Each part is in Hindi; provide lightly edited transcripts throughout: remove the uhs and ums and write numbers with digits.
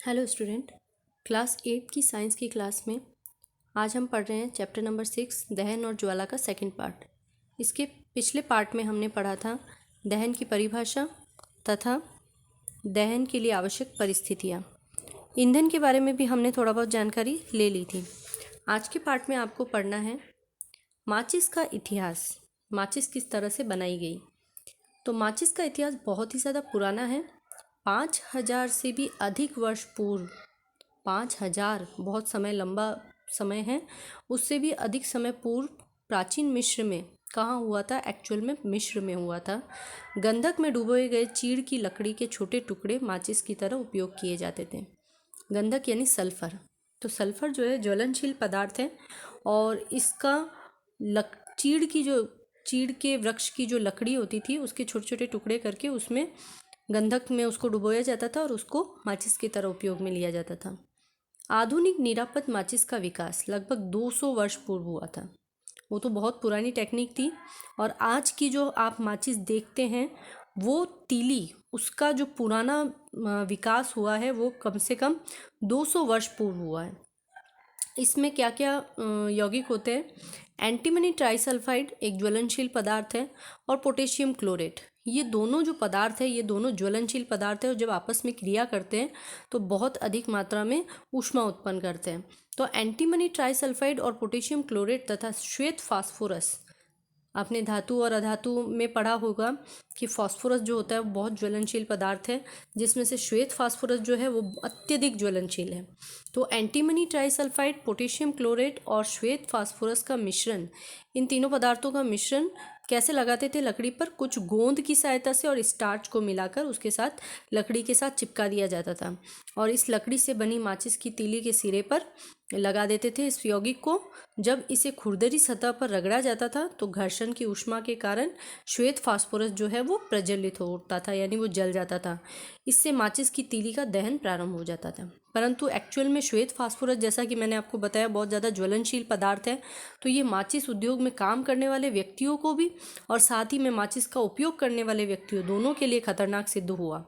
Hello student. क्लास 8 की साइंस की क्लास में आज हम पढ़ रहे हैं चैप्टर नंबर 6 दहन और ज्वाला का सेकंड पार्ट। इसके पिछले पार्ट में हमने पढ़ा था दहन की परिभाषा तथा दहन के लिए आवश्यक परिस्थितियाँ। ईंधन के बारे में भी हमने थोड़ा बहुत जानकारी ले ली थी। आज के पार्ट में आपको पढ़ना है माचिस का इतिहास, माचिस किस तरह से बनाई गई। तो माचिस का इतिहास बहुत ही ज़्यादा पुराना है। 5000 से भी अधिक वर्ष पूर्व, 5000 बहुत समय, लंबा समय है, उससे भी अधिक समय पूर्व प्राचीन मिस्र में कहाँ हुआ था? एक्चुअल में मिस्र में हुआ था। गंधक में डुबोए गए चीड़ की लकड़ी के छोटे टुकड़े माचिस की तरह उपयोग किए जाते थे। गंधक यानी सल्फर। तो सल्फर जो है ज्वलनशील पदार्थ है और इसका चीड़ के वृक्ष की जो लकड़ी होती थी उसके छोटे छोटे टुकड़े करके उसमें गंधक में उसको डुबोया जाता था और उसको माचिस की तरह उपयोग में लिया जाता था। आधुनिक निरापद माचिस का विकास लगभग 200 वर्ष पूर्व हुआ था। वो तो बहुत पुरानी टेक्निक थी और आज की जो आप माचिस देखते हैं वो तीली, उसका जो पुराना विकास हुआ है वो कम से कम 200 वर्ष पूर्व हुआ है। इसमें क्या क्या यौगिक होते हैं? एंटीमनी ट्राइसल्फाइड एक ज्वलनशील पदार्थ है और पोटेशियम क्लोरेट, ये दोनों जो पदार्थ है ये दोनों ज्वलनशील पदार्थ है और जब आपस में क्रिया करते हैं तो बहुत अधिक मात्रा में ऊष्मा उत्पन्न करते हैं। तो एंटीमनी ट्राइसल्फाइड और पोटेशियम क्लोरेट तथा श्वेत फास्फोरस, आपने धातु और अधातु में पढ़ा होगा कि फास्फोरस जो होता है वो बहुत ज्वलनशील पदार्थ है, जिसमें से श्वेत फास्फोरस जो है वो अत्यधिक ज्वलनशील है। तो एंटीमनी ट्राइसल्फाइड, पोटेशियम क्लोरेट और श्वेत फास्फोरस का मिश्रण, इन तीनों पदार्थों का मिश्रण कैसे लगाते थे? लकड़ी पर कुछ गोंद की सहायता से और स्टार्च को मिलाकर उसके साथ लकड़ी के साथ चिपका दिया जाता था और इस लकड़ी से बनी माचिस की तीली के सिरे पर लगा देते थे इस यौगिक को। जब इसे खुरदरी सतह पर रगड़ा जाता था तो घर्षण की ऊष्मा के कारण श्वेत फास्फोरस जो है वो प्रज्वलित हो उठता था, यानी वो जल जाता था। इससे माचिस की तीली का दहन प्रारंभ हो जाता था। परंतु एक्चुअल में श्वेत फास्फोरस, जैसा कि मैंने आपको बताया, बहुत ज़्यादा ज्वलनशील पदार्थ है। तो ये माचिस उद्योग में काम करने वाले व्यक्तियों को भी और साथ ही में माचिस का उपयोग करने वाले व्यक्तियों दोनों के लिए खतरनाक सिद्ध हुआ।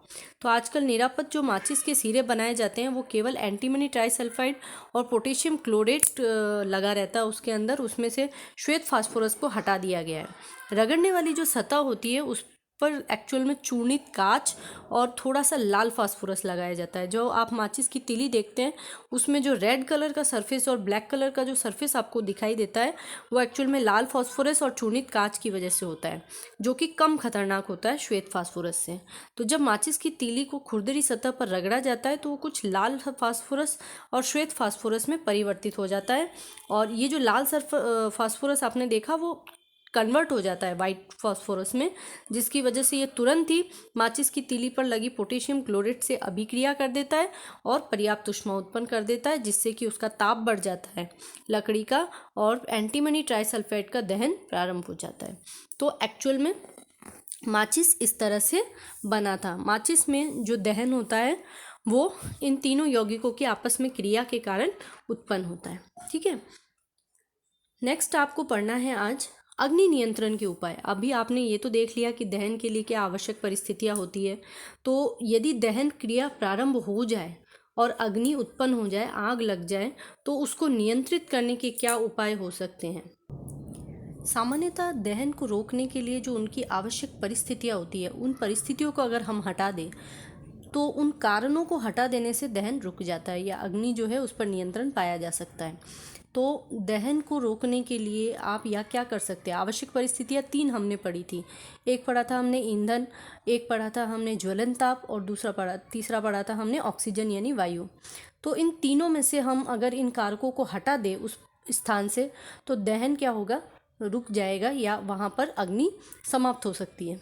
तो आजकल निरापद जो माचिस के सिरे बनाए जाते हैं वो केवल एंटीमनी ट्राइसल्फाइड और पोटेशियम क्लोरेट लगा रहता है उसके अंदर, उसमें से श्वेत फास्फोरस को हटा दिया गया है। रगड़ने वाली जो सतह होती है उस पर एक्चुअल में चूर्णित कांच और थोड़ा सा लाल फास्फोरस लगाया जाता है। जो आप माचिस की तीली देखते हैं उसमें जो रेड कलर का सरफेस और ब्लैक कलर का जो सरफेस आपको दिखाई देता है वो एक्चुअल में लाल फास्फोरस और चूर्णित कांच की वजह से होता है, जो कि कम खतरनाक होता है श्वेत फास्फोरस से। तो जब माचिस की तीली को खुरदरी सतह पर रगड़ा जाता है तो वो कुछ लाल फास्फोरस और श्वेत फास्फोरस में परिवर्तित हो जाता है और ये जो लाल फास्फोरस आपने देखा वो कन्वर्ट हो जाता है वाइट फास्फोरस में, जिसकी वजह से ये तुरंत ही माचिस की तीली पर लगी पोटेशियम क्लोरेट से अभिक्रिया कर देता है और पर्याप्त ऊष्मा उत्पन्न कर देता है, जिससे कि उसका ताप बढ़ जाता है लकड़ी का और एंटीमनी ट्राइसल्फाइड का दहन प्रारंभ हो जाता है। तो एक्चुअल में माचिस इस तरह से बना था। माचिस में जो दहन होता है वो इन तीनों यौगिकों की आपस में क्रिया के कारण उत्पन्न होता है। ठीक है, नेक्स्ट आपको पढ़ना है आज अग्नि नियंत्रण के उपाय। अभी आपने ये तो देख लिया कि दहन के लिए क्या आवश्यक परिस्थितियाँ होती है। तो यदि दहन क्रिया प्रारंभ हो जाए और अग्नि उत्पन्न हो जाए, आग लग जाए, तो उसको नियंत्रित करने के क्या उपाय हो सकते हैं? सामान्यतः दहन को रोकने के लिए जो उनकी आवश्यक परिस्थितियाँ होती है उन परिस्थितियों को अगर हम हटा दें तो उन कारणों को हटा देने से दहन रुक जाता है या अग्नि जो है उस पर नियंत्रण पाया जा सकता है। तो दहन को रोकने के लिए आप या क्या कर सकते हैं? आवश्यक परिस्थितियाँ 3 हमने पढ़ी थी। एक पढ़ा था हमने ईंधन, एक पढ़ा था हमने ज्वलन ताप और तीसरा पढ़ा था हमने ऑक्सीजन यानी वायु। तो इन तीनों में से हम अगर इन कारकों को हटा दें उस स्थान से तो दहन क्या होगा? रुक जाएगा या वहाँ पर अग्नि समाप्त हो सकती है।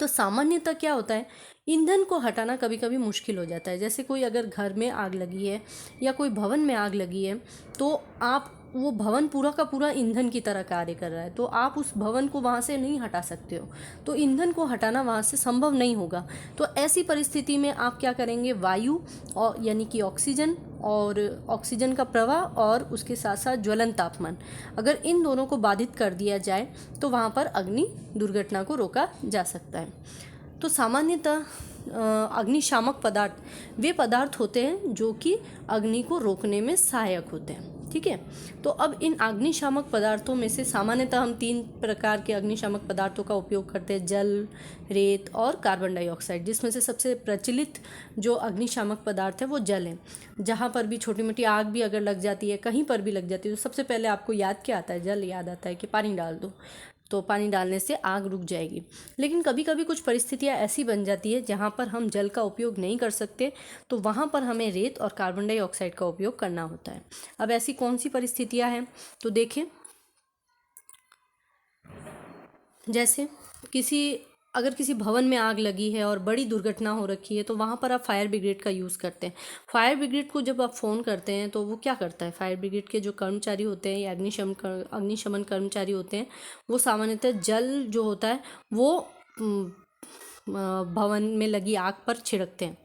तो सामान्यतः क्या होता है, ईंधन को हटाना कभी कभी मुश्किल हो जाता है। जैसे कोई अगर घर में आग लगी है या कोई भवन में आग लगी है तो आप वो भवन पूरा का पूरा ईंधन की तरह कार्य कर रहा है, तो आप उस भवन को वहाँ से नहीं हटा सकते हो, तो ईंधन को हटाना वहाँ से संभव नहीं होगा। तो ऐसी परिस्थिति में आप क्या करेंगे? वायु और यानी कि ऑक्सीजन और ऑक्सीजन का प्रवाह और उसके साथ साथ ज्वलन तापमान, अगर इन दोनों को बाधित कर दिया जाए तो वहाँ पर अग्नि दुर्घटना को रोका जा सकता है। तो सामान्यतः अग्निशामक पदार्थ वे पदार्थ होते हैं जो कि अग्नि को रोकने में सहायक होते हैं। ठीक है, तो अब इन अग्निशामक पदार्थों में से सामान्यतः हम 3 प्रकार के अग्निशामक पदार्थों का उपयोग करते हैं, जल, रेत और कार्बन डाइऑक्साइड, जिसमें से सबसे प्रचलित जो अग्निशामक पदार्थ है वो जल है। जहाँ पर भी छोटी मोटी आग भी अगर लग जाती है, कहीं पर भी लग जाती है, तो सबसे पहले आपको याद क्या आता है? जल याद आता है कि पानी डाल दो, तो पानी डालने से आग रुक जाएगी। लेकिन कभी कभी कुछ परिस्थितियाँ ऐसी बन जाती है जहाँ पर हम जल का उपयोग नहीं कर सकते, तो वहाँ पर हमें रेत और कार्बन डाइऑक्साइड का उपयोग करना होता है। अब ऐसी कौन सी परिस्थितियाँ हैं? तो देखें, जैसे अगर किसी भवन में आग लगी है और बड़ी दुर्घटना हो रखी है, तो वहाँ पर आप फायर ब्रिगेड का यूज़ करते हैं। फायर ब्रिगेड को जब आप फ़ोन करते हैं तो वो क्या करता है? फायर ब्रिगेड के जो कर्मचारी होते हैं या अग्निशमन कर्मचारी होते हैं, वो सामान्यतः जल जो होता है वो भवन में लगी आग पर छिड़कते हैं।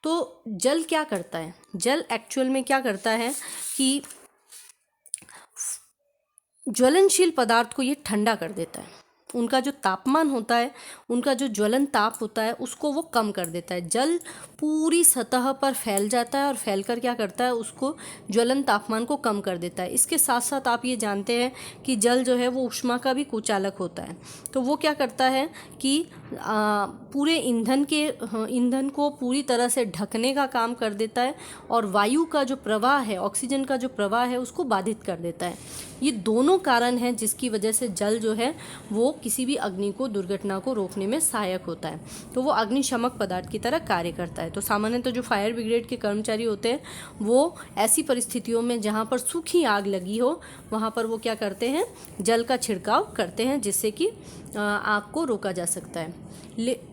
तो जल क्या करता है? जल एक्चुअल में क्या करता है कि ज्वलनशील पदार्थ को ये ठंडा कर देता है। उनका जो तापमान होता है, उनका जो ज्वलन ताप होता है, उसको वो कम कर देता है। जल पूरी सतह पर फैल जाता है और फैलकर क्या करता है? उसको ज्वलन तापमान को कम कर देता है। इसके साथ साथ आप ये जानते हैं कि जल जो है वो ऊष्मा का भी कुचालक होता है। तो वो क्या करता है कि पूरे ईंधन को पूरी तरह से ढकने का काम कर देता है और वायु का जो प्रवाह है, ऑक्सीजन का जो प्रवाह है, उसको बाधित कर देता है। ये दोनों कारण हैं जिसकी वजह से जल जो है वो किसी भी अग्नि को, दुर्घटना को रोकने में सहायक होता है। तो वो अग्निशामक पदार्थ की तरह कार्य करता है। तो सामान्यतः जो फायर ब्रिगेड के कर्मचारी होते हैं, वो ऐसी परिस्थितियों में जहाँ पर सूखी आग लगी हो, वहाँ पर वो क्या करते हैं? जल का छिड़काव करते हैं, जिससे कि आग को रोका जा सकता है।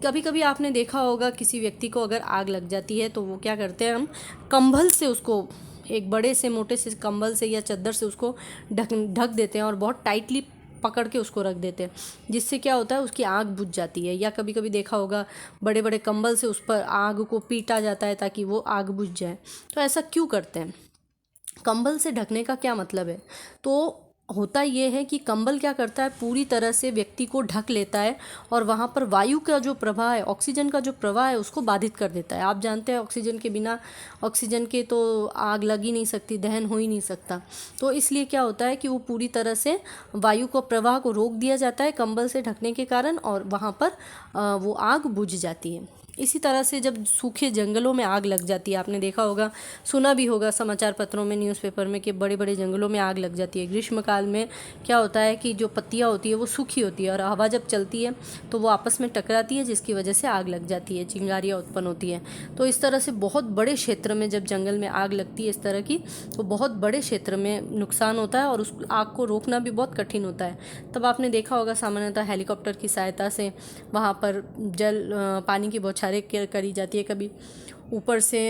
कभी कभी आपने देखा होगा किसी व्यक्ति को अगर आग लग जाती है तो वो क्या करते हैं? हम कंबल से उसको, एक बड़े से मोटे से कंबल से या चादर से उसको ढक देते हैं और बहुत टाइटली पकड़ के उसको रख देते हैं, जिससे क्या होता है? उसकी आग बुझ जाती है। या कभी कभी देखा होगा बड़े बड़े कंबल से उस पर आग को पीटा जाता है ताकि वो आग बुझ जाए। तो ऐसा क्यों करते हैं? कंबल से ढकने का क्या मतलब है? तो होता ये है कि कंबल क्या करता है? पूरी तरह से व्यक्ति को ढक लेता है और वहाँ पर वायु का जो प्रवाह है, ऑक्सीजन का जो प्रवाह है, उसको बाधित कर देता है। आप जानते हैं ऑक्सीजन के बिना, ऑक्सीजन के तो आग लग ही नहीं सकती, दहन हो ही नहीं सकता। तो इसलिए क्या होता है कि वो पूरी तरह से वायु को प्रवाह को रोक दिया जाता है कंबल से ढकने के कारण, और वहाँ पर वो आग बुझ जाती है। इसी तरह से जब सूखे जंगलों में आग लग जाती है, आपने देखा होगा, सुना भी होगा समाचार पत्रों में, न्यूज़पेपर में, कि बड़े बड़े जंगलों में आग लग जाती है। ग्रीष्मकाल में क्या होता है कि जो पत्तियां होती है वो सूखी होती है और हवा जब चलती है तो वो आपस में टकराती है, जिसकी वजह से आग लग जाती है, चिंगारियाँ उत्पन्न होती हैं। तो इस तरह से बहुत बड़े क्षेत्र में जब जंगल में आग लगती है इस तरह की, तो बहुत बड़े क्षेत्र में नुकसान होता है और उस आग को रोकना भी बहुत कठिन होता है। तब आपने देखा होगा सामान्यतः हेलीकॉप्टर की सहायता से वहाँ पर पानी की बौछारें करी जाती है। कभी ऊपर से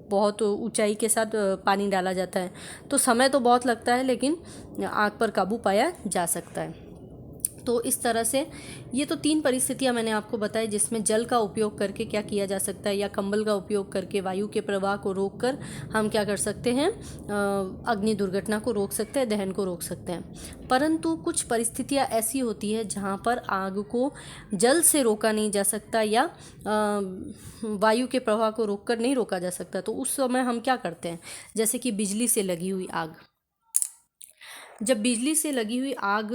बहुत ऊंचाई के साथ पानी डाला जाता है। तो समय तो बहुत लगता है, लेकिन आग पर काबू पाया जा सकता है। तो इस तरह से ये तो 3 परिस्थितियां मैंने आपको बताई जिसमें जल का उपयोग करके क्या किया जा सकता है, या कंबल का उपयोग करके वायु के प्रवाह को रोककर हम क्या कर सकते हैं? अग्नि दुर्घटना को रोक सकते हैं, दहन को रोक सकते हैं। परंतु कुछ परिस्थितियां ऐसी होती है जहां पर आग को जल से रोका नहीं जा सकता या वायु के प्रवाह को रोककर नहीं रोका जा सकता। तो उस समय हम क्या करते हैं? जैसे कि बिजली से लगी हुई आग। जब बिजली से लगी हुई आग,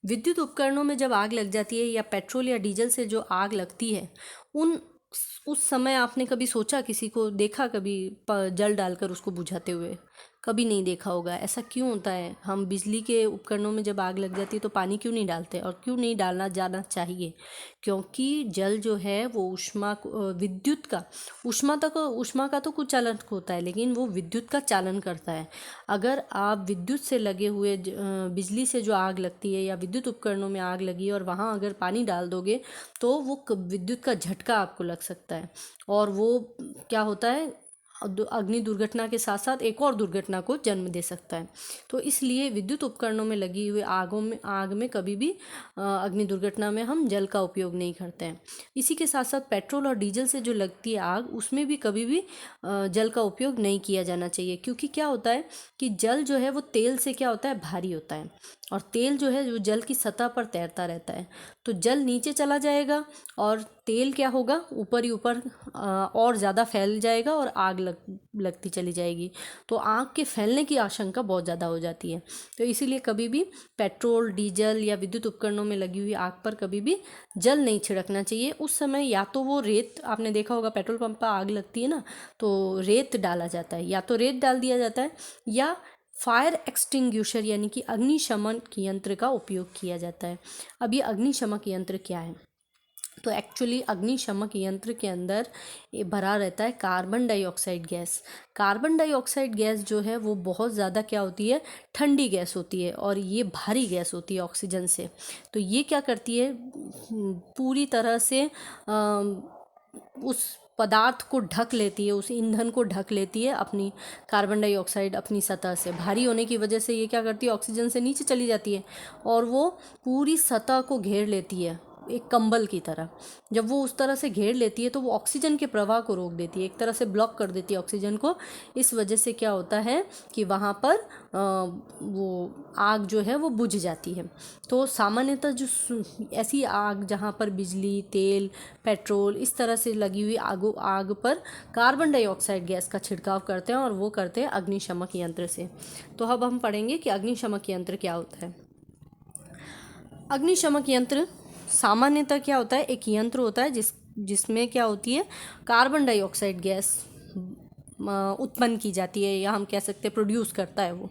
विद्युत उपकरणों में जब आग लग जाती है या पेट्रोल या डीजल से जो आग लगती है, उस समय आपने कभी सोचा, किसी को देखा कभी जल डालकर उसको बुझाते हुए? कभी नहीं देखा होगा। ऐसा क्यों होता है? हम बिजली के उपकरणों में जब आग लग जाती है तो पानी क्यों नहीं डालते, और क्यों नहीं डालना जाना चाहिए? क्योंकि जल जो है वो विद्युत का, ऊष्मा का तो कुछ चालन होता है, लेकिन वो विद्युत का चालन करता है। अगर आप विद्युत से लगे हुए बिजली से जो आग लगती है या विद्युत उपकरणों में आग लगी और वहाँ अगर पानी डाल दोगे तो वो विद्युत का झटका आपको लग सकता है, और वो क्या होता है? अग्नि दुर्घटना के साथ साथ एक और दुर्घटना को जन्म दे सकता है। तो इसलिए विद्युत उपकरणों में लगी हुई आग में कभी भी अग्नि दुर्घटना में हम जल का उपयोग नहीं करते हैं। इसी के साथ साथ पेट्रोल और डीजल से जो लगती है आग, उसमें भी कभी भी जल का उपयोग नहीं किया जाना चाहिए, क्योंकि क्या होता है कि जल जो है वो तेल से क्या होता है? भारी होता है, और तेल जो है वो जल की सतह पर तैरता रहता है। तो जल नीचे चला जाएगा और तेल क्या होगा, ऊपर ही ऊपर और ज़्यादा फैल जाएगा और आग लगती चली जाएगी। तो आग के फैलने की आशंका बहुत ज़्यादा हो जाती है। तो इसीलिए कभी भी पेट्रोल, डीजल या विद्युत उपकरणों में लगी हुई आग पर कभी भी जल नहीं छिड़कना चाहिए। उस समय या तो वो रेत, आपने देखा होगा पेट्रोल पंप पर आग लगती है ना, तो रेत डाला जाता है, या तो रेत डाल दिया जाता है या फायर एक्सटिंग्विशर यानी कि अग्निशमन यंत्र का उपयोग किया जाता है। अब ये अग्निशमक यंत्र क्या है, तो एक्चुअली अग्निशमक यंत्र के अंदर ये भरा रहता है carbon dioxide gas. Carbon dioxide gas जो है वो बहुत ज़्यादा क्या होती है, ठंडी गैस होती है और ये भारी गैस होती है ऑक्सीजन से। तो ये क्या करती है, पूरी तरह से उस पदार्थ को ढक लेती है, उस ईंधन को ढक लेती है अपनी कार्बन डाइऑक्साइड अपनी सतह से। भारी होने की वजह से ये क्या करती है, ऑक्सीजन से नीचे चली जाती है और वो पूरी सतह को घेर लेती है एक कंबल की तरह। जब वो उस तरह से घेर लेती है तो वो ऑक्सीजन के प्रवाह को रोक देती है, एक तरह से ब्लॉक कर देती है ऑक्सीजन को। इस वजह से क्या होता है कि वहाँ पर वो आग जो है वो बुझ जाती है। तो सामान्यतः जो ऐसी आग जहाँ पर बिजली, तेल, पेट्रोल इस तरह से लगी हुई आग पर कार्बन डाइऑक्साइड गैस का छिड़काव करते हैं और वो करते हैं अग्निशमक यंत्र से। तो अब हम पढ़ेंगे कि अग्निशमक यंत्र क्या होता है। अग्निशमक यंत्र सामान्यतः क्या होता है, एक यंत्र होता है जिसमें क्या होती है, कार्बन डाइऑक्साइड गैस उत्पन्न की जाती है, या हम कह सकते हैं प्रोड्यूस करता है वो।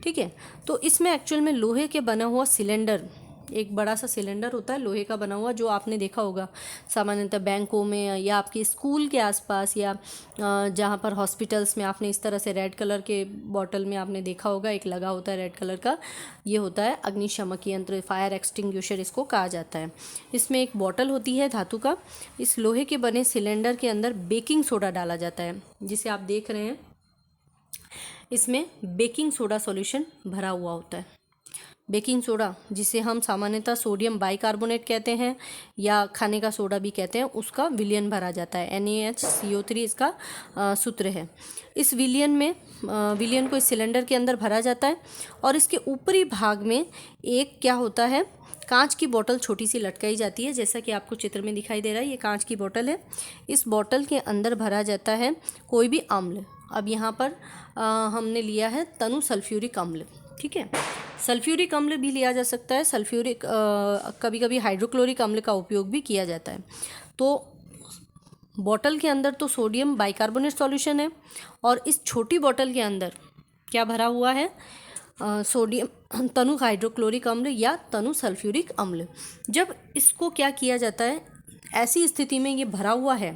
ठीक है, तो इसमें एक्चुअल में लोहे के बना हुआ सिलेंडर, एक बड़ा सा सिलेंडर होता है लोहे का बना हुआ, जो आपने देखा होगा सामान्यतः बैंकों में या आपके स्कूल के आसपास या जहाँ पर हॉस्पिटल्स में आपने इस तरह से रेड कलर के बॉटल में आपने देखा होगा, एक लगा होता है रेड कलर का। ये होता है अग्निशमक यंत्र, फायर एक्सटिंग्विशर इसको कहा जाता है। इसमें एक बॉटल होती है धातु का। इस लोहे के बने सिलेंडर के अंदर बेकिंग सोडा डाला जाता है, जिसे आप देख रहे हैं। इसमें बेकिंग सोडा सॉल्यूशन भरा हुआ होता है। बेकिंग सोडा, जिसे हम सामान्यतः सोडियम बाइकार्बोनेट कहते हैं या खाने का सोडा भी कहते हैं, उसका विलयन भरा जाता है। NaHCO3 इसका सूत्र है। इस विलयन को इस सिलेंडर के अंदर भरा जाता है और इसके ऊपरी भाग में एक क्या होता है, कांच की बोतल छोटी सी लटकाई जाती है, जैसा कि आपको चित्र में दिखाई दे रहा है। ये कांच की बोतल है। इस बोतल के अंदर भरा जाता है कोई भी अम्ल। अब यहाँ पर हमने लिया है तनु सल्फ्यूरिक अम्ल। ठीक है, सल्फ्यूरिक अम्ल भी लिया जा सकता है। सल्फ्यूरिक कभी कभी हाइड्रोक्लोरिक अम्ल का उपयोग भी किया जाता है। तो बोतल के अंदर तो सोडियम बाइकार्बोनेट सॉल्यूशन है और इस छोटी बोतल के अंदर क्या भरा हुआ है, सोडियम तनु हाइड्रोक्लोरिक अम्ल या तनु सल्फ्यूरिक अम्ल। जब इसको क्या किया जाता है, ऐसी स्थिति में ये भरा हुआ है,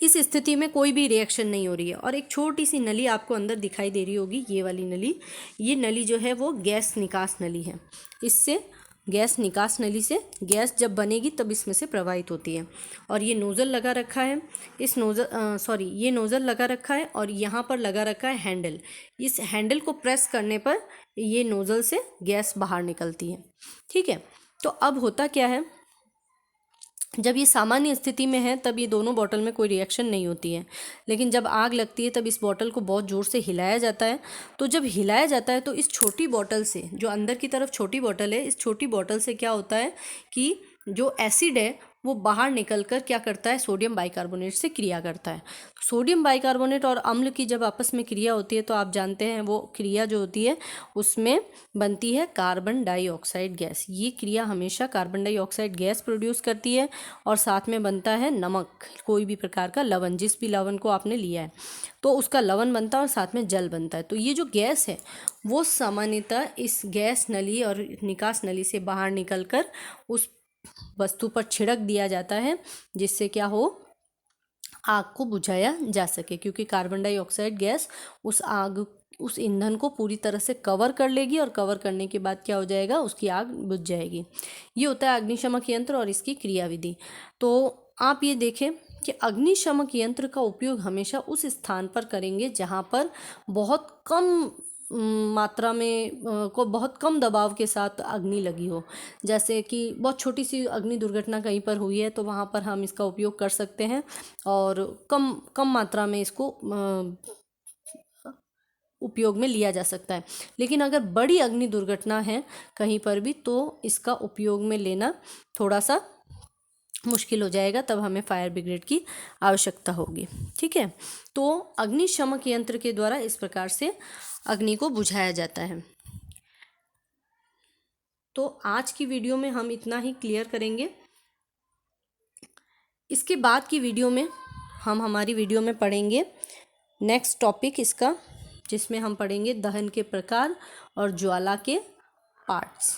इस स्थिति में कोई भी रिएक्शन नहीं हो रही है और एक छोटी सी नली आपको अंदर दिखाई दे रही होगी, ये वाली नली। ये नली जो है वो गैस निकास नली है। इससे गैस निकास नली से गैस जब बनेगी तब इसमें से प्रवाहित होती है। और ये नोज़ल लगा रखा है, ये नोज़ल लगा रखा है और यहाँ पर लगा रखा है हैंडल। इस हैंडल को प्रेस करने पर ये नोज़ल से गैस बाहर निकलती है। ठीक है, तो अब होता क्या है, जब ये सामान्य स्थिति में है तब ये दोनों बॉटल में कोई रिएक्शन नहीं होती है, लेकिन जब आग लगती है तब इस बॉटल को बहुत ज़ोर से हिलाया जाता है। तो जब हिलाया जाता है तो इस छोटी बॉटल से, जो अंदर की तरफ छोटी बॉटल है, इस छोटी बॉटल से क्या होता है कि जो एसिड है वो बाहर निकलकर क्या करता है, सोडियम बाइकार्बोनेट से क्रिया करता है। सोडियम बाइकार्बोनेट और अम्ल की जब आपस में क्रिया होती है तो आप जानते हैं वो क्रिया जो होती है उसमें बनती है कार्बन डाइऑक्साइड गैस। ये क्रिया हमेशा कार्बन डाइऑक्साइड गैस प्रोड्यूस करती है और साथ में बनता है नमक, कोई भी प्रकार का लवण, जिस भी लवण को आपने लिया है तो उसका लवण बनता है और साथ में जल बनता है। तो ये जो गैस है वो सामान्यतः इस गैस नली और निकास नली से बाहर निकलकर उस वस्तु पर छिड़क दिया जाता है, जिससे क्या हो, आग को बुझाया जा सके, क्योंकि कार्बन डाइऑक्साइड गैस उस ईंधन को पूरी तरह से कवर कर लेगी और कवर करने के बाद क्या हो जाएगा, उसकी आग बुझ जाएगी। ये होता है अग्निशमक यंत्र और इसकी क्रियाविधि। तो आप ये देखें कि अग्निशमक यंत्र का उपयोग हमेशा उस स्थान पर करेंगे जहाँ पर बहुत कम मात्रा में बहुत कम दबाव के साथ अग्नि लगी हो। जैसे कि बहुत छोटी सी अग्नि दुर्घटना कहीं पर हुई है तो वहाँ पर हम इसका उपयोग कर सकते हैं और कम मात्रा में इसको उपयोग में लिया जा सकता है। लेकिन अगर बड़ी अग्नि दुर्घटना है कहीं पर भी तो इसका उपयोग में लेना थोड़ा सा मुश्किल हो जाएगा, तब हमें फायर ब्रिगेड की आवश्यकता होगी। ठीक है, तो अग्निशमक यंत्र के द्वारा इस प्रकार से अग्नि को बुझाया जाता है। तो आज की वीडियो में हम इतना ही क्लियर करेंगे। इसके बाद की वीडियो में हम हमारी वीडियो में पढ़ेंगे नेक्स्ट टॉपिक इसका, जिसमें हम पढ़ेंगे दहन के प्रकार और ज्वाला के पार्ट्स।